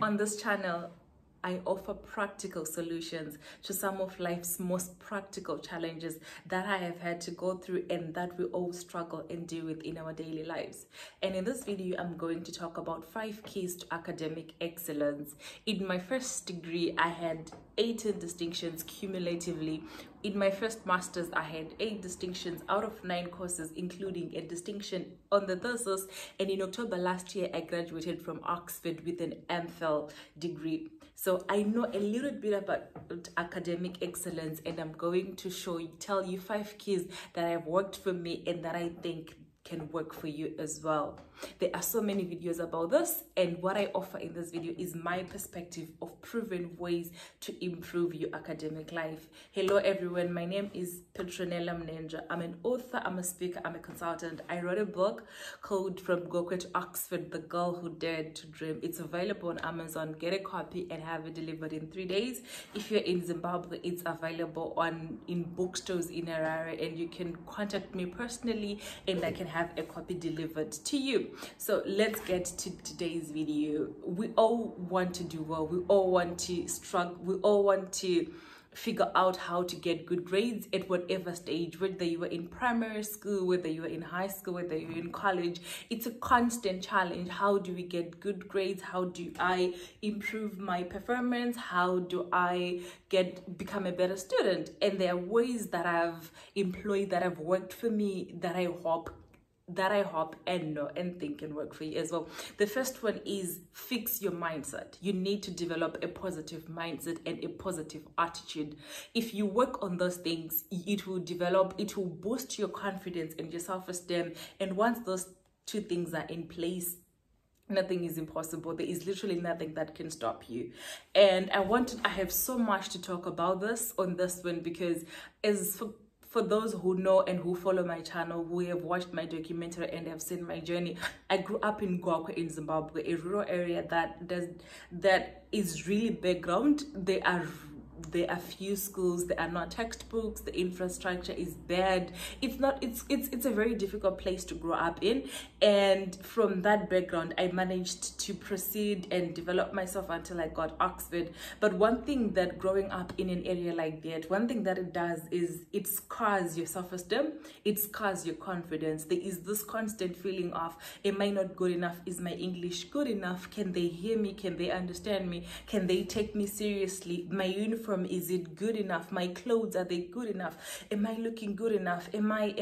On this channel, I offer practical solutions to some of life's most practical challenges that I have had to go through and that we all struggle and deal with in our daily lives. And in this video, I'm going to talk about 5 keys to academic excellence. In my first degree, I had 18 distinctions cumulatively. In my first master's, I had 8 distinctions out of 9 courses, including a distinction on the thesis. And in October last year, I graduated from Oxford with an MPhil degree. So I know a little bit about academic excellence, and I'm going to tell you 5 keys that have worked for me and that I think can work for you as well. There are so many videos about this, and what I offer in this video is my perspective of proven ways to improve your academic life. Hello everyone, my name is Petronella Munhenzva. I'm an author, I'm a speaker, I'm a consultant. I wrote a book called From Gokwe to Oxford, The Girl Who Dared to Dream. It's available on Amazon. Get a copy and have it delivered in 3 days. If you're in Zimbabwe, it's available in bookstores in Harare, and you can contact me personally and I can have a copy delivered to you. So let's get to today's video. We all want to do well. We all want to struggle. We all want to figure out how to get good grades at whatever stage, whether you were in primary school, whether you were in high school, whether you're in college. It's a constant challenge. How do we get good grades? How do I improve my performance? How do I become a better student? And there are ways that I've employed that have worked for me that I hope and know and think can work for you as well. The first one is fix your mindset. You need to develop a positive mindset and a positive attitude. If you work on those things, it will boost your confidence and your self-esteem. And once those 2 things are in place, nothing is impossible. There is literally nothing that can stop you. And I have so much to talk about this on this one, because for those who know and who follow my channel, who have watched my documentary and have seen my journey, I grew up in Gokwe in Zimbabwe, a rural area that is really background. There are few schools, there are not textbooks, the infrastructure is bad. It's a very difficult place to grow up in. And from that background, I managed to proceed and develop myself until I got Oxford. But one thing that growing up in an area like that, one thing that it does is it scars your self-esteem, it scars your confidence. There is this constant feeling of, am I not good enough? Is my English good enough? Can they hear me? Can they understand me? Can they take me seriously? My uniform, is it good enough? My clothes, are they good enough? Am I looking good enough? Am I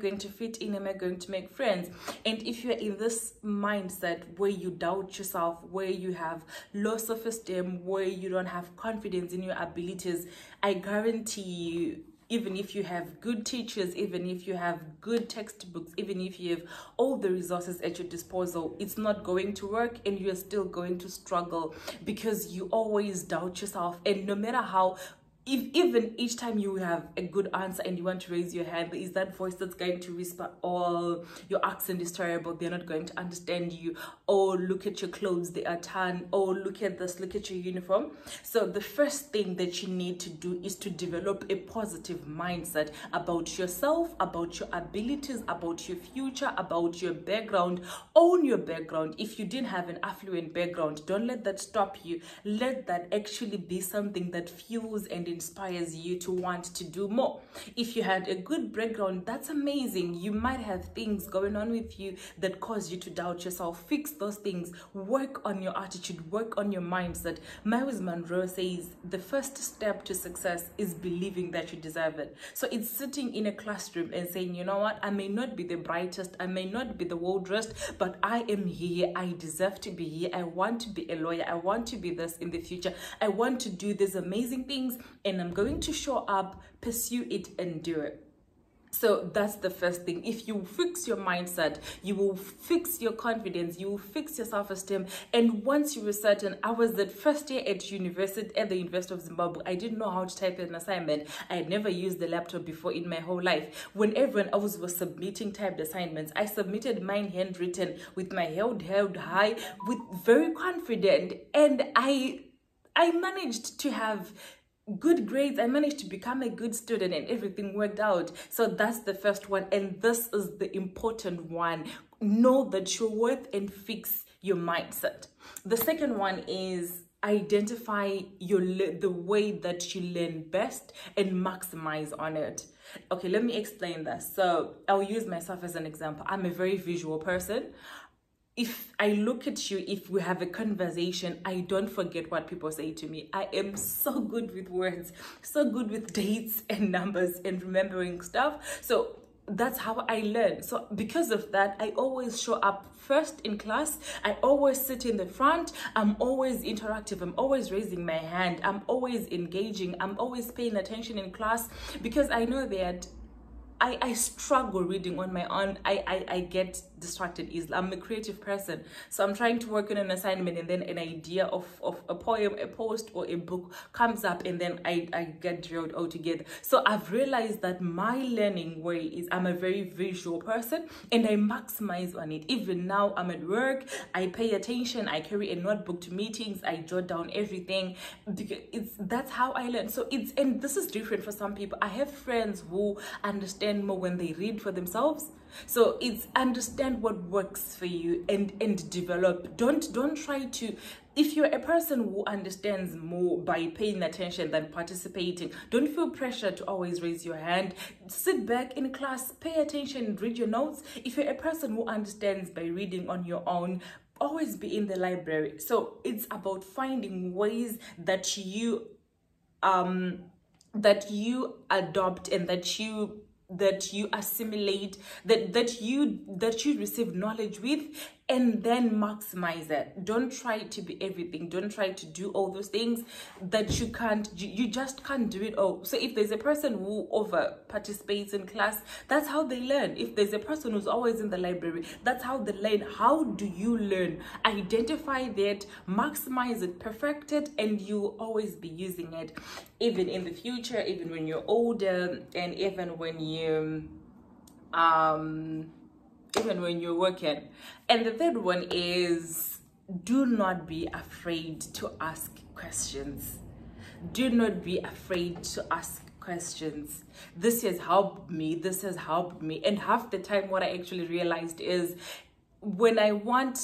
going to fit in? Am I going to make friends? And if you're in this mindset where you doubt yourself, where you have low self-esteem, where you don't have confidence in your abilities, I guarantee you, even if you have good teachers, even if you have good textbooks, even if you have all the resources at your disposal, it's not going to work, and you're still going to struggle because you always doubt yourself. And no matter how, even each time you have a good answer and you want to raise your hand, there is that voice that's going to whisper, oh, your accent is terrible, they're not going to understand you. Oh, look at your clothes, they are tan. Oh, look at this, look at your uniform. So the first thing that you need to do is to develop a positive mindset about yourself, about your abilities, about your future, about your background. Own your background. If you didn't have an affluent background, don't let that stop you. Let that actually be something that fuels and inspires you to want to do more. If you had a good background, that's amazing. You might have things going on with you that cause you to doubt yourself. Fix those things. Work on your attitude. Work on your mindset. Miles Monroe says the first step to success is believing that you deserve it. So it's sitting in a classroom and saying, you know what, I may not be the brightest, I may not be the well-dressed, but I am here. I deserve to be here. I want to be a lawyer. I want to be this in the future. I want to do these amazing things, and I'm going to show up, pursue it, and do it. So that's the first thing. If you fix your mindset, you will fix your confidence, you will fix your self-esteem. And once you were certain, I was that first year at the University of Zimbabwe, I didn't know how to type an assignment. I had never used the laptop before in my whole life. When everyone else was submitting typed assignments, I submitted mine handwritten with my head held high, with very confident, and I managed to have good grades. I managed to become a good student and everything worked out. So that's the first one, and this is the important one. Know that your worth and fix your mindset. The second one is identify the way that you learn best and maximize on it. Okay, let me explain this. So I'll use myself as an example. I'm a very visual person. If I look at you, if we have a conversation, I don't forget what people say to me. I am so good with words, so good with dates and numbers and remembering stuff. So that's how I learn. So because of that, I always show up first in class. I always sit in the front. I'm always interactive. I'm always raising my hand. I'm always engaging. I'm always paying attention in class, because I know that I struggle reading on my own. I get distracted easily. I'm a creative person, so I'm trying to work on an assignment, and then an idea of a poem, a post, or a book comes up, and then I get derailed altogether. So I've realized that my learning way is I'm a very visual person, and I maximize on it. Even now I'm at work, I pay attention, I carry a notebook to meetings, I jot down everything, because that's how I learn. So and this is different for some people. I have friends who understand more when they read for themselves. So it's understand what works for you and develop. Don't try to, if you're a person who understands more by paying attention than participating, don't feel pressure to always raise your hand. Sit back in class, pay attention, read your notes. If you're a person who understands by reading on your own, always be in the library. So it's about finding ways that you adopt and that you assimilate, that you receive knowledge with, and then maximize it. Don't try to be everything. Don't try to do all those things that you just can't do it all. So if there's a person who over participates in class, that's how they learn. If there's a person who's always in the library, that's how they learn. How do you learn? Identify that, maximize it, perfect it, and you'll always be using it, even in the future, even when you're older, and even when you're working. And the third one is, do not be afraid to ask questions. Do not be afraid to ask questions. This has helped me. And half the time what I actually realized is when I want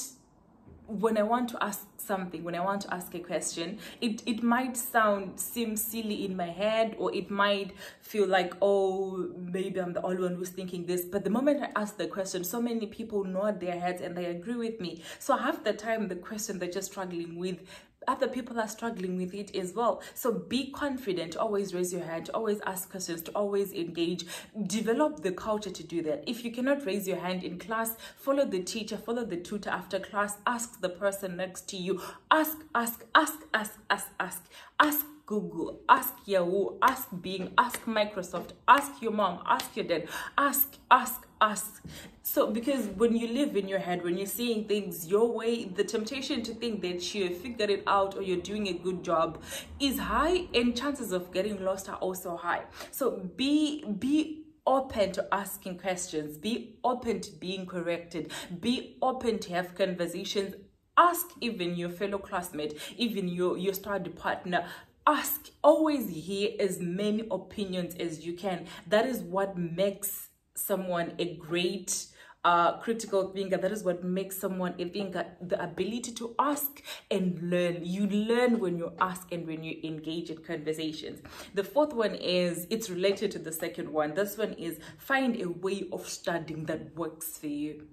to ask something, when I want to ask a question, it might seem silly in my head, or it might feel like, oh, maybe I'm the only one who's thinking this. But the moment I ask the question, so many people nod their heads and they agree with me. So half the time the question they're just struggling with, other people are struggling with it as well. So be confident, always raise your hand, always ask questions, to always engage. Develop the culture to do that. If you cannot raise your hand in class, follow the teacher, follow the tutor after class, ask the person next to you, ask Google, ask Yahoo, ask Bing, ask Microsoft, ask your mom, ask your dad, ask. So because when you live in your head, when you're seeing things your way, the temptation to think that you figured it out or you're doing a good job is high, and chances of getting lost are also high. So be open to asking questions, be open to being corrected, be open to have conversations. Ask even your fellow classmate, even your study partner. Ask, always hear as many opinions as you can. That is what makes someone a great critical thinker. That is what makes someone a thinker, the ability to ask and learn. You learn when you ask and when you engage in conversations. The fourth one is, it's related to the second one. This one is, find a way of studying that works for you.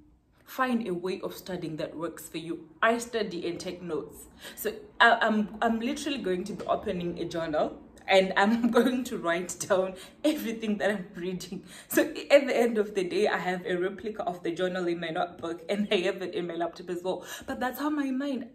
Find a way of studying that works for you. I study and take notes. So I'm literally going to be opening a journal, and I'm going to write down everything that I'm reading. So at the end of the day, I have a replica of the journal in my notebook, and I have it in my laptop as well. But that's how my mind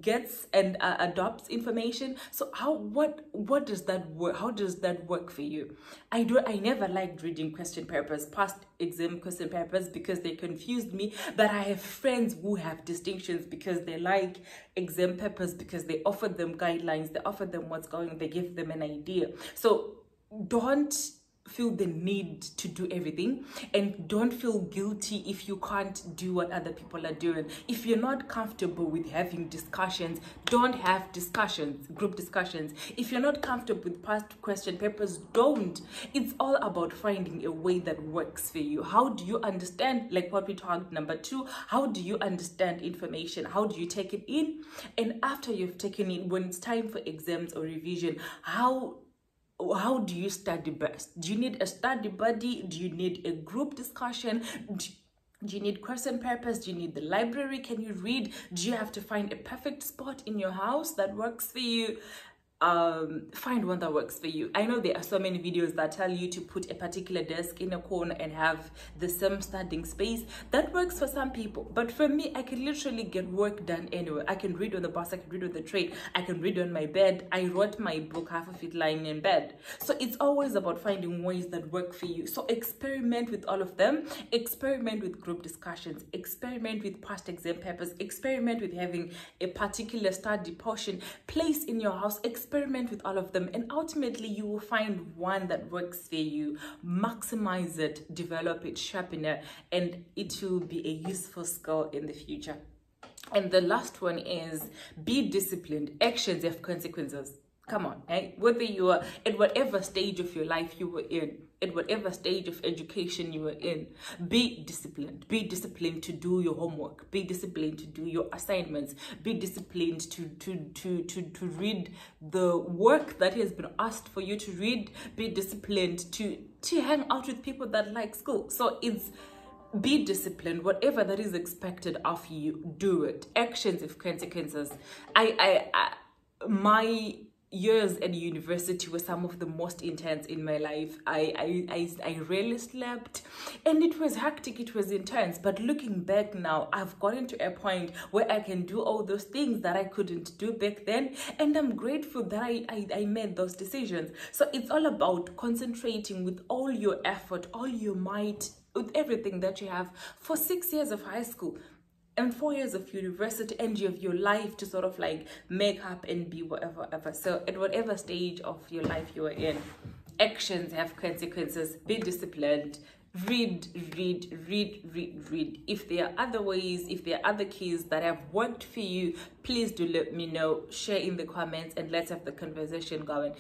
gets and adopts information. So what does that work? How does that work for you? I never liked reading question papers, past exam question papers, because they confused me. But I have friends who have distinctions because they like exam papers, because they offer them guidelines, they offer them what's going on, they give them an idea. So don't feel the need to do everything, and don't feel guilty if you can't do what other people are doing. If you're not comfortable with having discussions, don't have discussions, group discussions. If you're not comfortable with past question papers, don't. It's all about finding a way that works for you. How do you understand, like what we talked, number 2, how do you understand information? How do you take it in? And after you've taken it, when it's time for exams or revision, how do you study best? Do you need a study buddy? Do you need a group discussion? Do you need question papers? Do you need the library? Can you read? Do you have to find a perfect spot in your house that works for you? Find one that works for you. I know there are so many videos that tell you to put a particular desk in a corner and have the same studying space. That works for some people, but for me, I can literally get work done anywhere. I can read on the bus, I can read on the train, I can read on my bed. I wrote my book, half of it lying in bed. So it's always about finding ways that work for you. So experiment with all of them. Experiment with group discussions, experiment with past exam papers, experiment with having a particular study portion placed in your house. Experiment with all of them, and ultimately you will find one that works for you. Maximize it, develop it, sharpen it, and it will be a useful skill in the future. And the last one is be disciplined. Actions have consequences. Come on, eh? Whether you are at whatever stage of your life you were in, at whatever stage of education you were in, be disciplined. Be disciplined to do your homework. Be disciplined to do your assignments. Be disciplined to read the work that has been asked for you to read. Be disciplined to hang out with people that like school. So it's be disciplined. Whatever that is expected of you, do it. Actions have consequences. My years at university were some of the most intense in my life. I rarely slept, and it was hectic, it was intense. But looking back now, I've gotten to a point where I can do all those things that I couldn't do back then, and I'm grateful that I made those decisions. So it's all about concentrating with all your effort, all your might, with everything that you have for 6 years of high school and 4 years of university, and you have your life to sort of like make up and be whatever. So at whatever stage of your life you are in, actions have consequences. Be disciplined. Read. If there are other ways, if there are other keys that have worked for you, please do let me know. Share in the comments and let's have the conversation going.